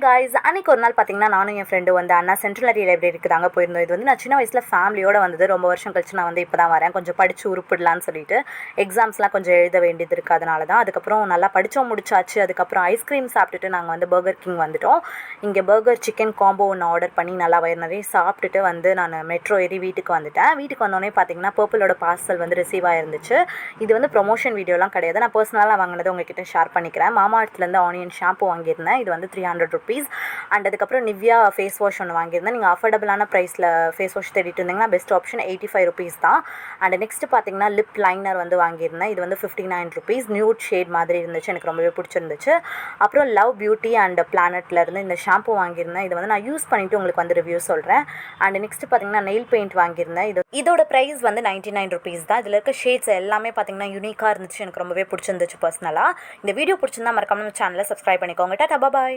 Guys, அன்றைக்கி ஒரு நாள் பார்த்தீங்கன்னா நானும் என் ஃப்ரெண்டு வந்து அண்ணா சென்ட்ரலரி லைப்ரரிக்கு தாங்க போயிருந்தோம். இது வந்து நான் சின்ன வயசில் ஃபேமிலியோடு வந்தது. ரொம்ப வருஷம் கழிச்சு நான் வந்து இப்போ தான் வரேன். கொஞ்சம் படித்து உருப்பிடலான்னு சொல்லிட்டு எக்ஸாம்ஸ்லாம் கொஞ்சம் எழுத வேண்டியது இருக்குது. அதனால தான். அதுக்கப்புறம் நல்லா படித்தோம், முடிச்சாச்சு. அதுக்கப்புறம் ஐஸ்கிரீம் சாப்பிட்டுட்டு நாங்கள் வந்து பர்கர் கிங் வந்துவிட்டோம். இங்கே பர்கர் சிக்கன் காம்போ ஒன்று ஆர்டர் பண்ணி நல்லா வயிறு நிறைய சாப்பிட்டுட்டு வந்து நான் மெட்ரோ ஏறி வீட்டுக்கு வந்துட்டேன். வீட்டுக்கு வந்தோடனே பார்த்தீங்கன்னா பர்பிளோட பார்சல் வந்து ரிசீவ் ஆயிருந்துச்சு. இது வந்து ப்ரொமோஷன் வீடியோலாம் கிடையாது. நான் பர்சனலாக வாங்கினது உங்ககிட்ட ஷேர் பண்ணிக்கிறேன். மாமா இடத்துலேருந்து ஆனியன் ஷாம்பு வாங்கியிருந்தேன். இது வந்து 300 rupees. அண்ட் அதுக்கப்புறம் நிவ்யா ஃபேஸ் வாஷ் ஒன்று வாங்கியிருந்தேன். நீங்கள் அஃபோர்டபுளான ப்ரைஸில் ஃபேஸ் வாஷ் தேடிட்டு இருந்தீங்கன்னா பெஸ்ட் ஆப்ஷன் 85 rupees தான். அண்ட் நெக்ஸ்ட்டு பார்த்தீங்கன்னா லிப் லைனர் வந்து வாங்கியிருந்தேன். இது வந்து 59 rupees. நியூட் ஷேட் மாதிரி இருந்துச்சு, எனக்கு ரொம்பவே பிடிச்சிருந்துச்சு. அப்புறம் லவ் பியூட்டி அண்ட் பிளானட்லேருந்து இந்த ஷாம்பு வாங்கியிருந்தேன். இது வந்து நான் யூஸ் பண்ணிவிட்டு உங்களுக்கு வந்து ரிவ்யூ சொல்கிறேன். அண்ட் நெக்ஸ்ட்டு பார்த்தீங்கன்னா நெயில் பெயிண்ட் வாங்கியிருந்தேன். இதோட ப்ரைஸ் வந்து 99 rupees தான். இதில் இருக்க ஷேட்ஸ் எல்லாமே பார்த்தீங்கன்னா யூனிக்காக இருந்துச்சு, எனக்கு ரொம்பவே பிடிச்சிருந்துச்சு பர்சனலாக. இந்த வீடியோ பிடிச்சிருந்தா மறக்காம நம்ம சேனலை சப்ஸ்கிரைப் பண்ணிக்கோங்க. டாடா பாய்.